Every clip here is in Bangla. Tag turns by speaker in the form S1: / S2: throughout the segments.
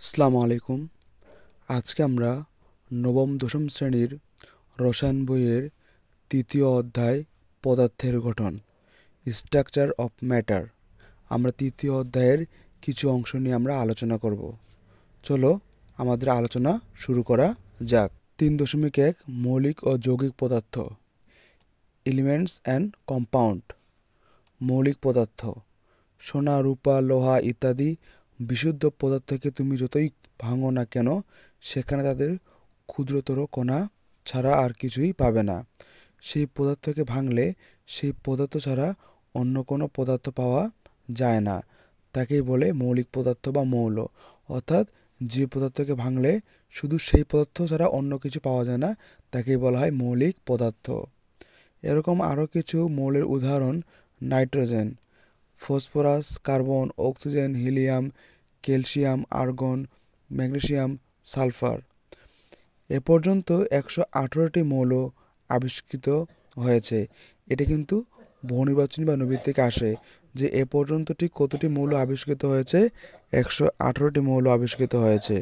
S1: আসসালামু আলাইকুম। আজকে আমরা নবম দশম শ্রেণীর রসায়ন বইয়ের তৃতীয় অধ্যায় পদার্থের গঠন স্ট্রাকচার অফ ম্যাটার আমরা তৃতীয় অধ্যায়ের কিছু অংশ নিয়ে আমরা আলোচনা করব। চলো আমাদের আলোচনা শুরু করা যাক। 3.1 মৌলিক ও যৌগিক পদার্থ এলিমেন্টস অ্যান্ড কম্পাউন্ড। মৌলিক পদার্থ সোনা, রূপা, লোহা ইত্যাদি বিশুদ্ধ পদার্থকে তুমি যতই ভাঙো না কেন সেখানে তাদের ক্ষুদ্রতর কণা ছাড়া আর কিছুই পাবে না। সেই পদার্থকে ভাঙলে সেই পদার্থ ছাড়া অন্য কোনো পদার্থ পাওয়া যায় না, তাকেই বলে মৌলিক পদার্থ বা মৌল। অর্থাৎ যে পদার্থকে ভাঙলে শুধু সেই পদার্থ ছাড়া অন্য কিছু পাওয়া যায় না, তাকেই বলা হয় মৌলিক পদার্থ। এরকম আরও কিছু মৌলের উদাহরণ nitrogen, phosphorus, carbon, oxygen, helium, calcium, argon, magnesium, sulphur. এ পর্যন্ত 118টি মৌল আবিষ্কৃত হয়েছে। এটা কিন্তু বহুনির্বাচনী বা নবীর থেকে আসে যে এ পর্যন্ত ঠিক কতটি মৌল আবিষ্কৃত হয়েছে। 118টি মৌল আবিষ্কৃত হয়েছে।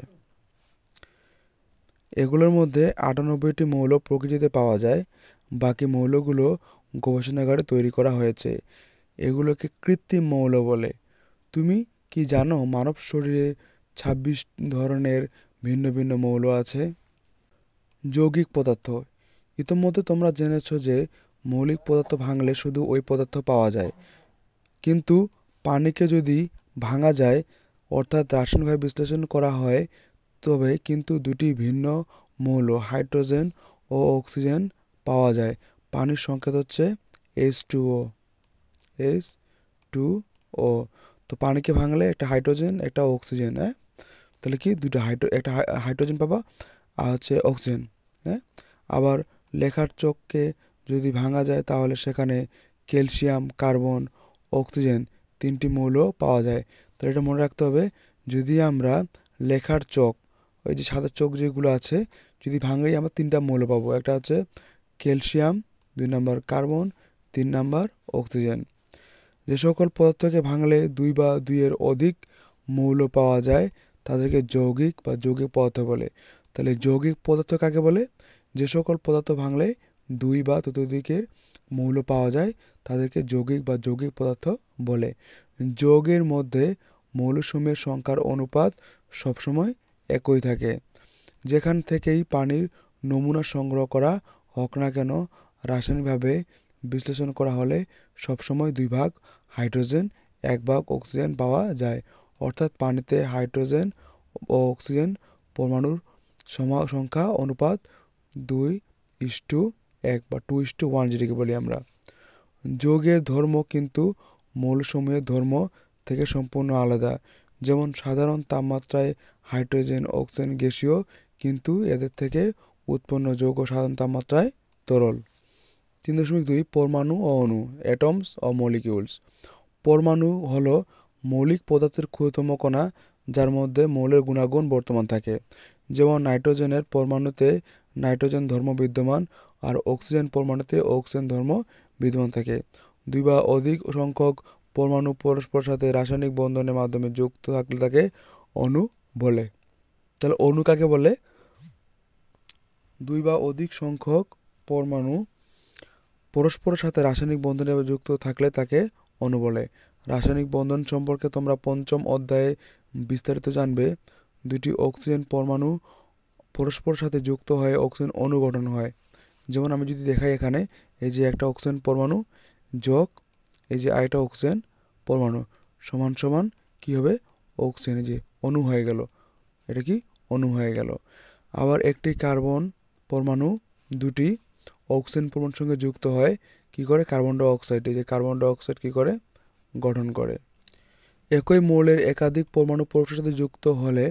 S1: এগুলোর মধ্যে 98টি মৌল প্রকৃতিতে পাওয়া যায়, বাকি মৌলগুলো গবেষণাগারে তৈরি করা হয়েছে। এগুলোকে কৃত্রিম মৌল বলে। তুমি কি জানো মানব শরীরে 26 ধরনের ভিন্ন ভিন্ন মৌল আছে? যৌগিক পদার্থ। ইতোমধ্যে তোমরা জেনেছো যে মৌলিক পদার্থ ভাঙলে শুধু ওই পদার্থ পাওয়া যায়, কিন্তু পানিকে যদি ভাঙা যায় অর্থাৎ রাসায়নিকভাবে বিশ্লেষণ করা হয় তবে কিন্তু দুটি ভিন্ন মৌল হাইড্রোজেন ও অক্সিজেন পাওয়া যায়। পানির সংকেত হচ্ছে H2O। H2O। তো পানিকে ভাঙলে একটা হাইড্রোজেন একটা অক্সিজেন, হ্যাঁ, তাহলে কি দুটো একটা হাইড্রোজেন পাবা আর হচ্ছে অক্সিজেন, হ্যাঁ। আবার লেখার চককে যদি ভাঙা যায় তাহলে সেখানে ক্যালসিয়াম, কার্বন, অক্সিজেন তিনটি মৌল পাওয়া যায়। তো এটা মনে রাখতে হবে, যদি আমরা লেখার চক ওই যে সাদা চক যেগুলো আছে যদি ভাঙাই আমরা তিনটা মৌল পাবো। একটা হচ্ছে ক্যালসিয়াম, 2 নম্বর কার্বন, 3 নম্বর অক্সিজেন। যে সকল পদার্থকে ভাঙলে 2 বা 2-এর অধিক মৌল পাওয়া যায় তাদেরকে যৌগিক বা যৌগিক পদার্থ বলে। তাহলে যৌগিক পদার্থ কাকে বলে? যে সকল পদার্থ ভাঙলে 2 বা ততোধিকের মৌল পাওয়া যায় তাদেরকে যৌগিক বা যৌগিক পদার্থ বলে। যৌগের মধ্যে মৌলসমূহের সংখ্যার অনুপাত সবসময় একই থাকে। যেখান থেকেই পানির নমুনা সংগ্রহ করা হোক না কেন রাসায়নিকভাবে বিশ্লেষণ করা হলে সবসময় 2 ভাগ হাইড্রোজেন 1 ভাগ অক্সিজেন পাওয়া যায়। অর্থাৎ পানিতে হাইড্রোজেন ও অক্সিজেন পরমাণুর সংখ্যা অনুপাত 2:1 বা 2:1 যেটাকে বলি আমরা। যৌগের ধর্ম কিন্তু মৌলসমূহের ধর্ম থেকে সম্পূর্ণ আলাদা। যেমন সাধারণ তাপমাত্রায় হাইড্রোজেন, অক্সিজেন গ্যাসীয়, কিন্তু এদের থেকে উৎপন্ন যৌগ সাধারণ তাপমাত্রায় তরল। 3.2 পরমাণু ও অণু অ্যাটমস ও মলিকিউলস। পরমাণু হলো মৌলিক পদার্থের ক্ষুদ্রতম কণা যার মধ্যে মৌলের গুণাগুণ বর্তমান থাকে। যেমন নাইট্রোজেনের পরমাণুতে নাইট্রোজেন ধর্ম বিদ্যমান আর অক্সিজেন পরমাণুতে অক্সিজেন ধর্ম বিদ্যমান থাকে। 2 বা অধিক সংখ্যক পরমাণু পরস্পরের সাথে রাসায়নিক বন্ধনের মাধ্যমে যুক্ত থাকলে তাকে অণু বলে। তাহলে অণু কাকে বলে? 2 বা অধিক সংখ্যক পরমাণু পরস্পরের সাথে রাসায়নিক বন্ধনে যুক্ত থাকলে তাকে অণু বলে। রাসায়নিক বন্ধন সম্পর্কে তোমরা 5ম অধ্যায়ে বিস্তারিত জানবে। 2টি অক্সিজেন পরমাণু পরস্পরের সাথে যুক্ত হয়ে অক্সিজেন অণু গঠন হয়। যেমন আমি যদি দেখাই এখানে এই যে একটা অক্সিজেন পরমাণু যোগ এই যে আরেকটা অক্সিজেন পরমাণু সমান সমান কী হবে? অক্সিজেন, যে অণু হয়ে গেল। এটা কি অণু হয়ে গেল। আবার একটি কার্বন পরমাণু 2টি অক্সিজেন পরমাণুর সঙ্গে যুক্ত হয় কি করে? Carbon die oxide. এই যে কার্বন ডাই অক্সাইড কী করে? গঠন করে। একই মৌলের একাধিক পরমাণু পরস্পরের সাথে যুক্ত হলে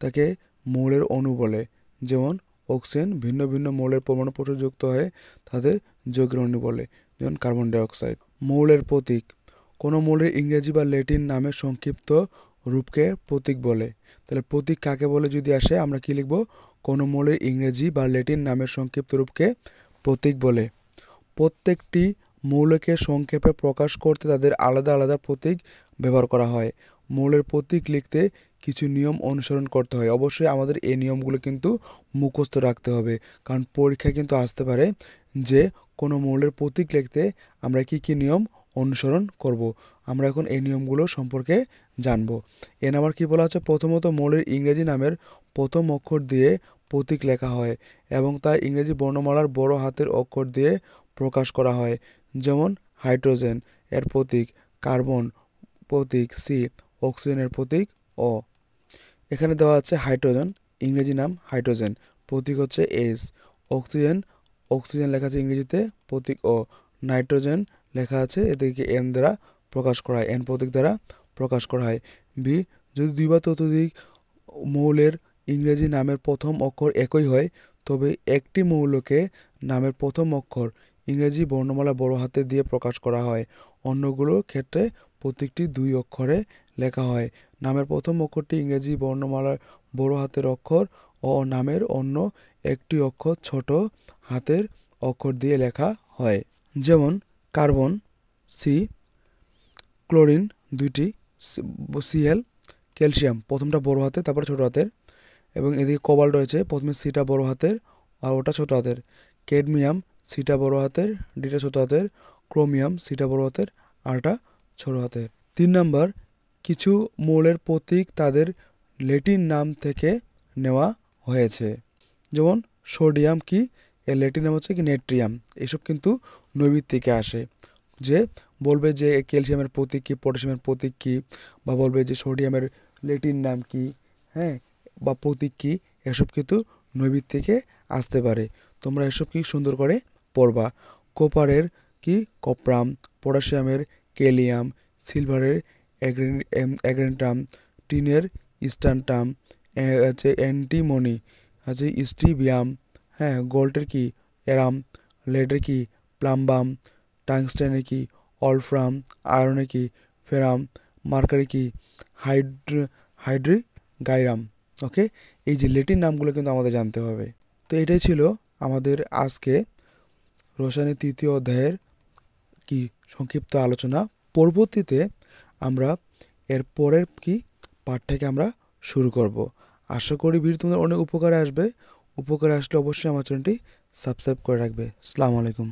S1: তাকে মৌলের অণু বলে। যেমন অক্সিজেন ভিন্ন ভিন্ন মৌলের পরমাণু পরস্পর যুক্ত হয়ে তাদের যৌগের অণু বলে, যেমন কার্বন ডাই অক্সাইড। মৌলের প্রতীক। কোনো মৌলের ইংরেজি বা ল্যাটিন নামের সংক্ষিপ্ত রূপকে প্রতীক বলে। তাহলে প্রতীক কাকে বলে যদি আসে আমরা কি লিখব? কোনো মৌলের ইংরেজি বা ল্যাটিন নামের সংক্ষিপ্ত রূপকে প্রতীক বলে। প্রত্যেকটি মৌলকে সংক্ষেপে প্রকাশ করতে তাদের আলাদা আলাদা প্রতীক ব্যবহার করা হয়। মৌলের প্রতীক লিখতে কিছু নিয়ম অনুসরণ করতে হয়। অবশ্যই আমাদের এই নিয়মগুলো কিন্তু মুখস্থ রাখতে হবে, কারণ পরীক্ষায় কিন্তু আসতে পারে যে কোনো মৌলের প্রতীক লিখতে আমরা কি কি নিয়ম অনুসরণ করব। আমরা এখন এই নিয়মগুলো সম্পর্কে জানব। নাম্বার কি বলা হচ্ছে, প্রথমত মৌলের ইংরেজি নামের প্রথম অক্ষর দিয়ে প্রতীক লেখা হয় এবং তা ইংরেজি বর্ণমালার বড় হাতের অক্ষর দিয়ে প্রকাশ করা হয়। যেমন হাইড্রোজেন এর প্রতীক কার্বন, প্রতীক সি, অক্সিজেনের প্রতীক ও। এখানে দেওয়া আছে হাইড্রোজেন, ইংরেজি নাম হাইড্রোজেন, প্রতীক হচ্ছে এইচ। অক্সিজেন, অক্সিজেন লেখা আছে ইংরেজিতে, প্রতীক ও। নাইট্রোজেন লেখা আছে, এদেরকে এন দ্বারা প্রকাশ করা হয়, এন প্রতীক দ্বারা প্রকাশ করা হয়। বি, যদি দুই বা ততোধিক মৌলের ইংরেজি নামের প্রথম অক্ষর একই হয় তবে একটি মৌলকে নামের প্রথম অক্ষর ইংরেজি বর্ণমালা বড় হাতে দিয়ে প্রকাশ করা হয়। অন্যগুলোর ক্ষেত্রে প্রতীকটি দুই অক্ষরে লেখা হয়। নামের প্রথম অক্ষরটি ইংরেজি বর্ণমালার বড় হাতের অক্ষর ও নামের অন্য একটি অক্ষর ছোট হাতের অক্ষর দিয়ে লেখা হয়। যেমন কার্বন সি, ক্লোরিন দুইটি সিএল, ক্যালসিয়াম প্রথমটা বড় হাতের তারপর ছোট হাতের, এবং এদিকে কোবাল্ট রয়েছে, প্রথমে সিটা বড় হাতের আর ওটা ছোট হাতের। ক্যাডমিয়াম সিটা বড় হাতের, ডিটা ছোট হাতের। ক্রোমিয়াম সিটা বড় হাতের আরটা ছোট হাতের। 3 নাম্বার, কিছু মৌলের প্রতীক তাদের ল্যাটিন নাম থেকে নেওয়া হয়েছে। যেমন সোডিয়াম কি, এর ল্যাটিন নাম হচ্ছে কি নেট্রিয়াম। এসব কিন্তু নৈবিত থেকে আসে, যে বলবে যে ক্যালসিয়ামের প্রতীক কী, পটাশিয়ামের প্রতীক কী, বা বলবে যে সোডিয়ামের ল্যাটিন নাম কী, হ্যাঁ, বা প্রতীক কী, এসব কিন্তু নৈবিত থেকে আসতে পারে। তোমরা এসব কি সুন্দর করে পড়বা। কপারের কি কপ্রাম, পটাশিয়ামের ক্যালিয়াম, সিলভারের অ্যাগ্রেন্টাম, টিনের স্ট্যান্টাম, আছে অ্যান্টিমনি, আছে স্টিবিয়াম, হ্যাঁ, গোল্ডের কি এরাম, লেডের কি প্লাম্বাম, টাংস্টেনের কি অলফ্রাম, আয়রনের কি ফেরাম, মার্কারি কি হাইড্রিগাইরাম। ওকে, এই যে ল্যাটিন নামগুলো কিন্তু আমাদের জানতে হবে। তো এটাই ছিল আমাদের আজকে রসায়নের 3য় অধ্যায়ের কি সংক্ষিপ্ত আলোচনা। পরবর্তীতে আমরা এর পরের কি পার্ট থেকে আমরা শুরু করব। আশা করি ভিডিও তোমাদের অনেক উপকারে আসবে। উপকারে আসলে অবশ্যই আমার চ্যানেলটি সাবস্ক্রাইব করে রাখবে। আসসালামু আলাইকুম।